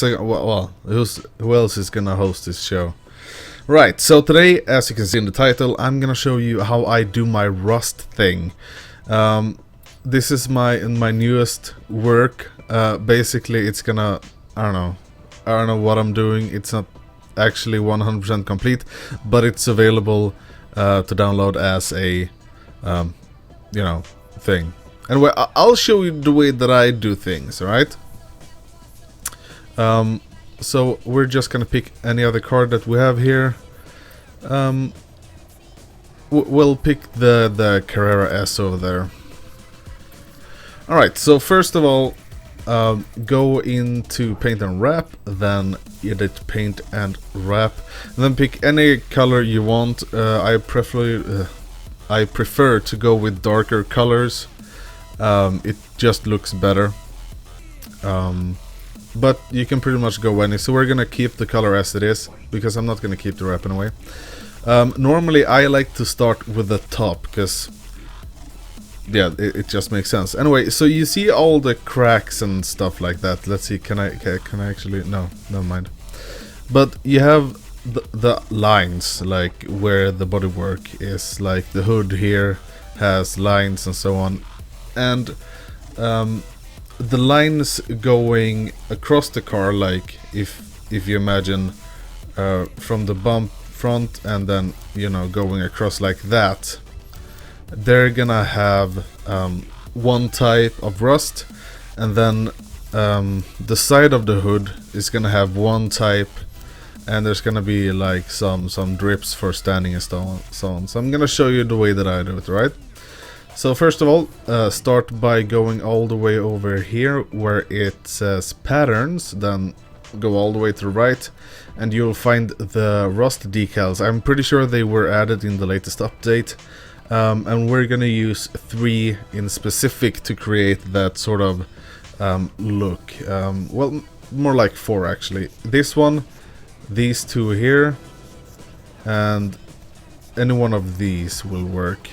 Well, who else is gonna host this show? Right, so today, as you can see in the title, I'm gonna show you how I do my Rust thing. This is my newest work. Basically, it's gonna, I don't know what I'm doing. It's not actually 100% complete, but it's available to download as a, thing. Anyway, I'll show you the way that I do things, alright? So we're just gonna pick any other card that we have here. We'll pick the Carrera S over there. Alright, so first of all, go into Paint and Wrap, then edit Paint and Wrap, and then pick any color you want. I prefer to go with darker colors. It just looks better. But you can pretty much go any. So we're gonna keep the color as it is, because I'm not gonna keep the wrap anyway. Normally I like to start with the top, because yeah, it just makes sense. Anyway, so you see all the cracks and stuff like that. Let's see, can I actually, no, never mind. But you have the lines, like where the bodywork is, like the hood here has lines and so on. And the lines going across the car, like if you imagine from the bump front and then going across like that, they're gonna have one type of rust, and then the side of the hood is gonna have one type, and there's gonna be like some drips for standing and so on. So I'm gonna show you the way that I do it, right? So first of all, start by going all the way over here where it says patterns, then go all the way to the right, and you'll find the rust decals. I'm pretty sure they were added in the latest update, and we're gonna use 3 in specific to create that sort of look. Well, more like 4 actually. This one, these 2 here, and any one of these will work.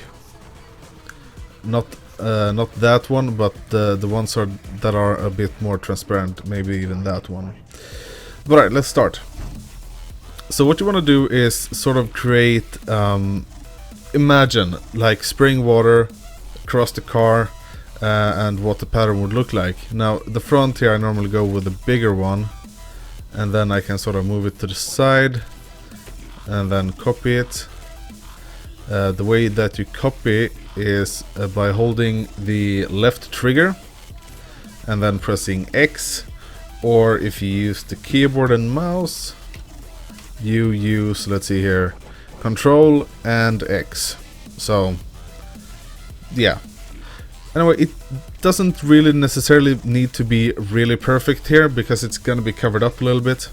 Not that one, but the ones that are a bit more transparent, maybe even that one. But alright, let's start. So what you want to do is sort of create, imagine like spraying water across the car, and what the pattern would look like. Now the front here I normally go with a bigger one, and then I can sort of move it to the side and then copy it. The way that you copy is by holding the left trigger and then pressing X, or if you use the keyboard and mouse, you use, let's see here, Control and X. So yeah, anyway, it doesn't really necessarily need to be really perfect here, because it's gonna be covered up a little bit.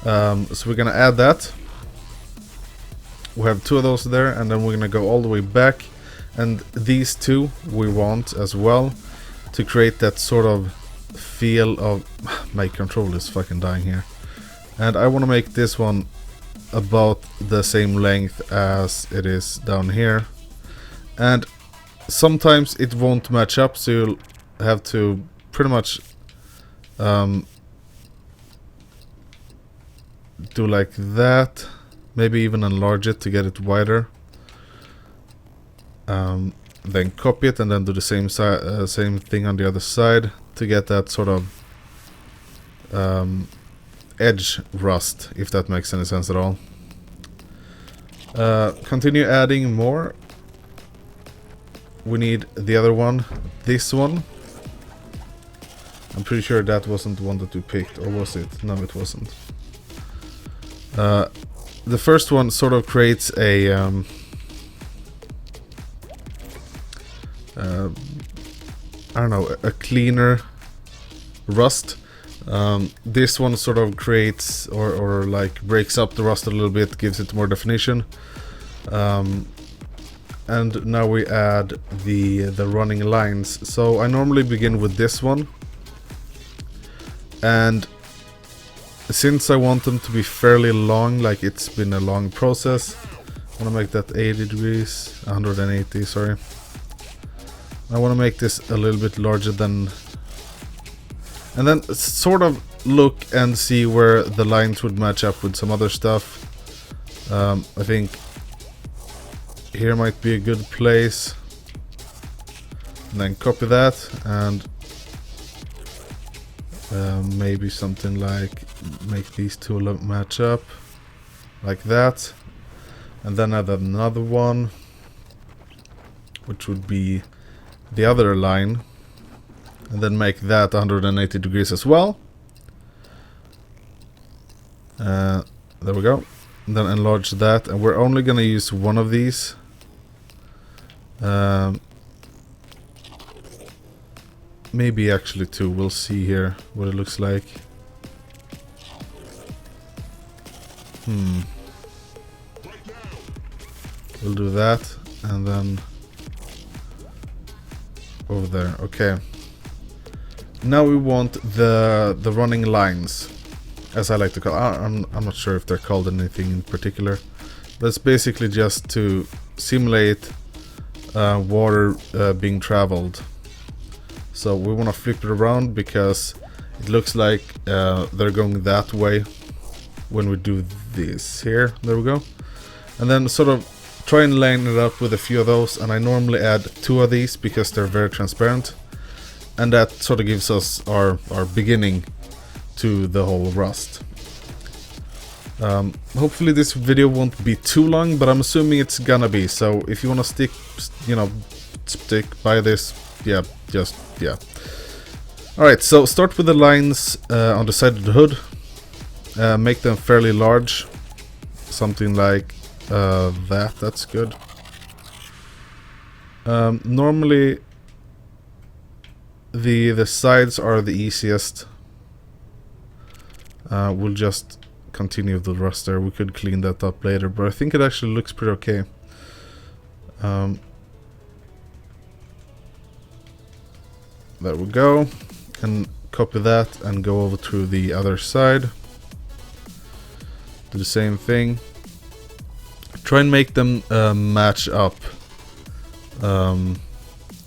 So we're gonna add that. We have 2 of those there, and then we're gonna go all the way back, and these 2 we want as well to create that sort of feel of my controller is fucking dying here. And I want to make this one about the same length as it is down here, and sometimes it won't match up, so you'll have to pretty much do like that. Maybe even enlarge it to get it wider. Then copy it and then do the same thing on the other side to get that sort of edge rust, if that makes any sense at all. Continue adding more. We need the other one, this one. I'm pretty sure that wasn't the one that we picked, or was it? No, it wasn't. The first one sort of creates a I don't know, a cleaner rust. This one sort of creates or like breaks up the rust a little bit, gives it more definition. And now we add the running lines. So I normally begin with this one, and since I want them to be fairly long, like it's been a long process, I want to make that 80 degrees, 180, sorry. I want to make this a little bit larger than And then sort of look and see where the lines would match up with some other stuff. I think here might be a good place. And then copy that, and maybe something like make these two match up like that, and then add another one, which would be the other line, and then make that 180 degrees as well. There we go. And then enlarge that, and we're only gonna use one of these. Maybe actually two. We'll see here what it looks like. We'll do that, and then over there. Okay. Now we want the running lines, as I like to call. I'm not sure if they're called anything in particular, but it's basically just to simulate water being traveled. So we want to flip it around because it looks like they're going that way when we do this here. There we go. And then sort of try and line it up with a few of those, and I normally add 2 of these because they're very transparent, and that sort of gives us our beginning to the whole Rust. Hopefully this video won't be too long, but I'm assuming it's gonna be, so if you want to stick by this, yeah. Alright, so start with the lines on the side of the hood. Make them fairly large, something like that's good. Normally the sides are the easiest. We'll just continue the Rust there. We could clean that up later, but I think it actually looks pretty okay. There we go, and copy that and go over to the other side. Do the same thing. Try and make them match up.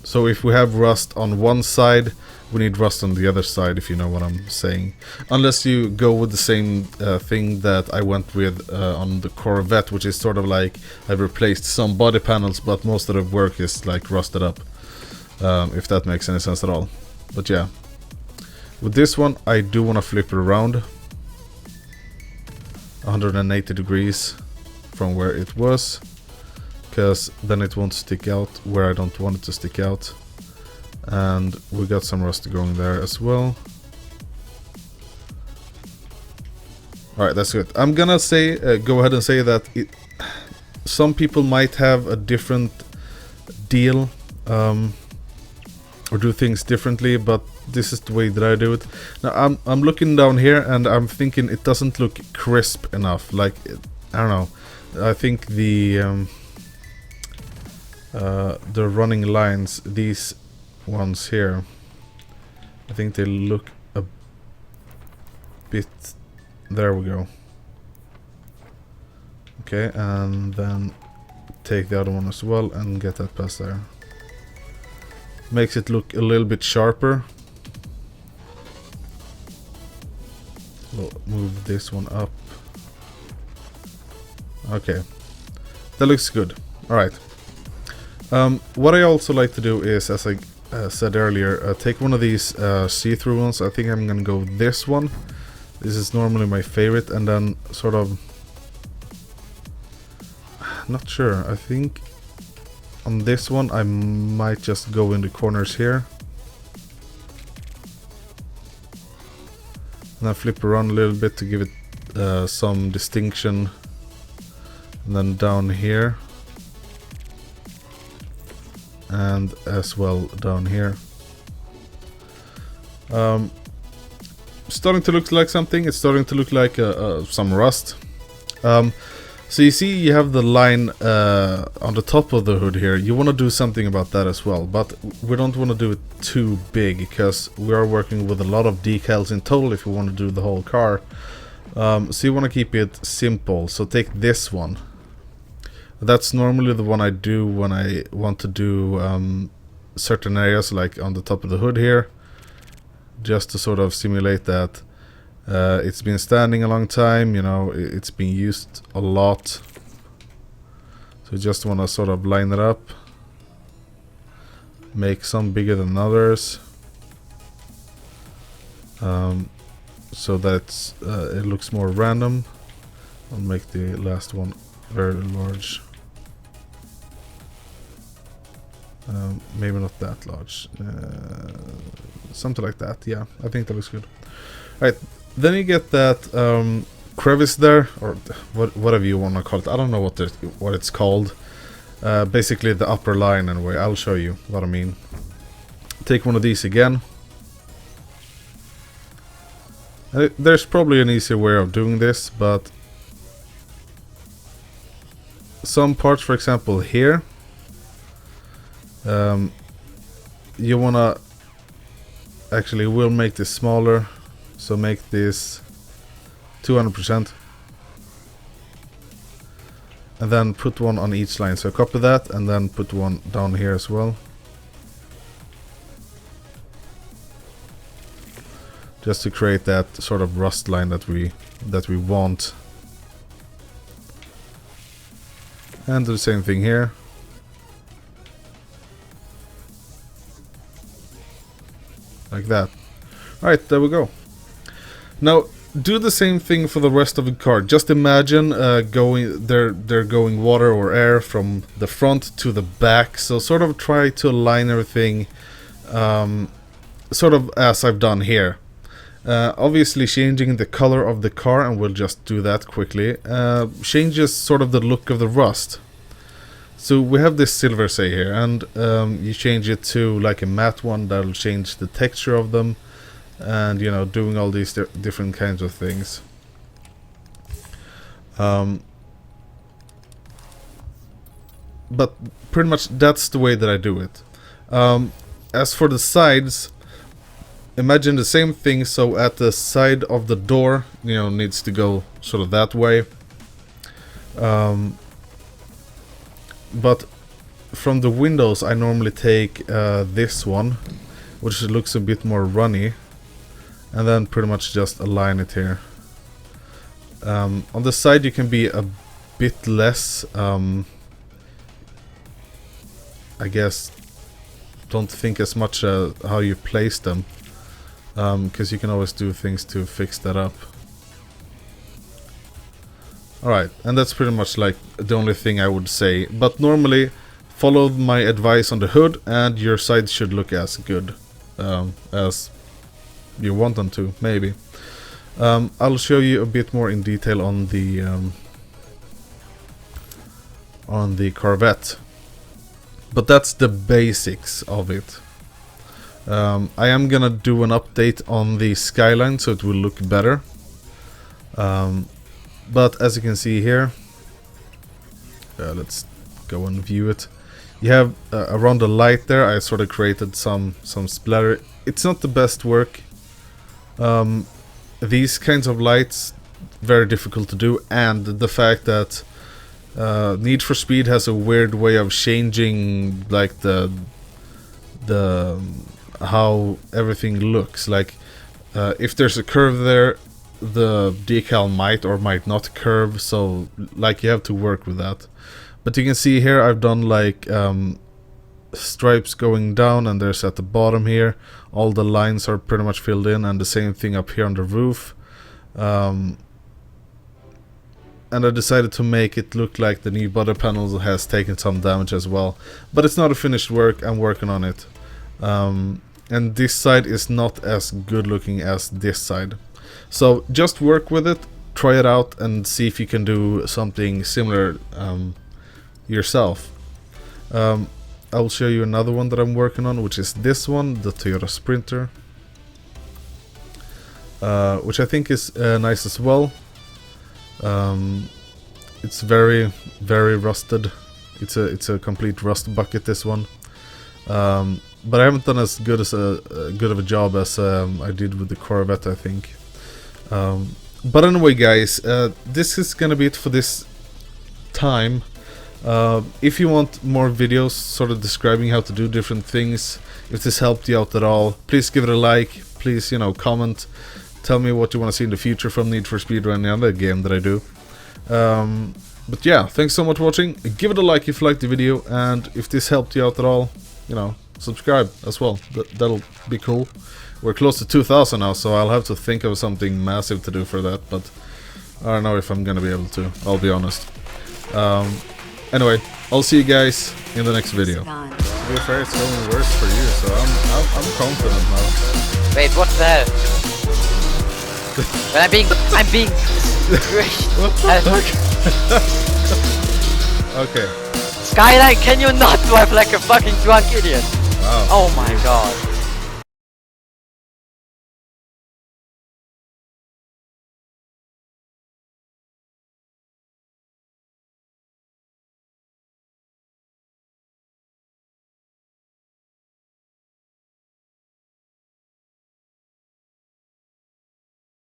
So if we have Rust on one side, we need Rust on the other side, if you know what I'm saying. Unless you go with the same thing that I went with on the Corvette, which is sort of like I've replaced some body panels, but most of the work is like rusted up. If that makes any sense at all. But yeah, with this one I do want to flip it around 180 degrees from where it was, because then it won't stick out where I don't want it to stick out. And we got some rust going there as well. Alright, that's good. I'm gonna say, go ahead and say that some people might have a different deal or do things differently, but this is the way that I do it. Now I'm looking down here and I'm thinking it doesn't look crisp enough. Like, I don't know. I think the running lines, these ones here, I think they look a bit. There we go. Okay, and then take the other one as well and get that past there. Makes it look a little bit sharper. We'll move this one up. Okay, that looks good. Alright. What I also like to do is, as I said earlier, take one of these see-through ones. I think I'm gonna go with this one. This is normally my favorite, and then sort of, not sure, I think on this one I might just go in the corners here and then flip around a little bit to give it some distinction, and then down here and as well down here. Starting to look like something. It's starting to look like some rust. So you see you have the line on the top of the hood here. You want to do something about that as well, but we don't want to do it too big because we are working with a lot of decals in total if we want to do the whole car. So you want to keep it simple. So take this one. That's normally the one I do when I want to do certain areas, like on the top of the hood here. just to sort of simulate that it's been standing a long time, you know, it's been used a lot. So you just want to sort of line it up, make some bigger than others, so that it looks more random. I'll make the last one very large. Maybe not that large. Something like that. Yeah, I think that looks good. Alright, then you get that crevice there, or whatever you want to call it. I don't know what it's called. Basically the upper line anyway. I'll show you what I mean. Take one of these again. There's probably an easier way of doing this, but some parts, for example here, you wanna actually, we'll make this smaller, so make this 200%, and then put one on each line. So copy that and then put one down here as well, just to create that sort of rust line that we want. And do the same thing here. Like that. Alright, there we go. Now, do the same thing for the rest of the car. Just imagine they're going water or air from the front to the back. So sort of try to align everything sort of as I've done here. Obviously changing the color of the car, and we'll just do that quickly, changes sort of the look of the rust. So we have this silver, say here, and you change it to like a matte one. That'll change the texture of them, and you know, doing all these different kinds of things. But pretty much that's the way that I do it. As for the sides, imagine the same thing. So at the side of the door, you know, needs to go sort of that way. But from the windows, I normally take this one, which looks a bit more runny, and then pretty much just align it here. On the side, you can be a bit less, I guess, don't think as much how you place them, because you can always do things to fix that up. Alright, and that's pretty much like the only thing I would say. But normally, follow my advice on the hood, and your sides should look as good as you want them to, maybe. I'll show you a bit more in detail on the Corvette. But that's the basics of it. I am gonna do an update on the Skyline, so it will look better. But as you can see here, let's go and view it. You have around the light there, I sort of created some splatter. It's not the best work. These kinds of lights, very difficult to do, and the fact that Need for Speed has a weird way of changing like the how everything looks. Like if there's a curve there, the decal might or might not curve, so like you have to work with that. But you can see here I've done like stripes going down, and there's at the bottom here all the lines are pretty much filled in, and the same thing up here on the roof. And I decided to make it look like the new body panel has taken some damage as well, but it's not a finished work. I'm working on it, and this side is not as good looking as this side. So just work with it, try it out, and see if you can do something similar yourself. I'll show you another one that I'm working on, which is this one, the Toyota Sprinter, which I think is nice as well. It's very rusted. It's a complete rust bucket, this one. But I haven't done as good of a job as I did with the Corvette, I think. But anyway, guys, this is gonna be it for this time. If you want more videos sort of describing how to do different things, if this helped you out at all, please give it a like. Please, you know, comment. Tell me what you want to see in the future from Need for Speed or any other game that I do. But yeah, thanks so much for watching. Give it a like if you liked the video, and if this helped you out at all, you know, subscribe as well. That'll be cool. We're close to 2,000 now, so I'll have to think of something massive to do for that, but I don't know if I'm gonna be able to, I'll be honest. Anyway, I'll see you guys in the next video. To be fair, it's going worse for you, so I'm confident now. Wait, what the hell? But I'm being What the fuck? Okay. Skyline, can you not drive like a fucking drunk idiot? Wow. Oh my god.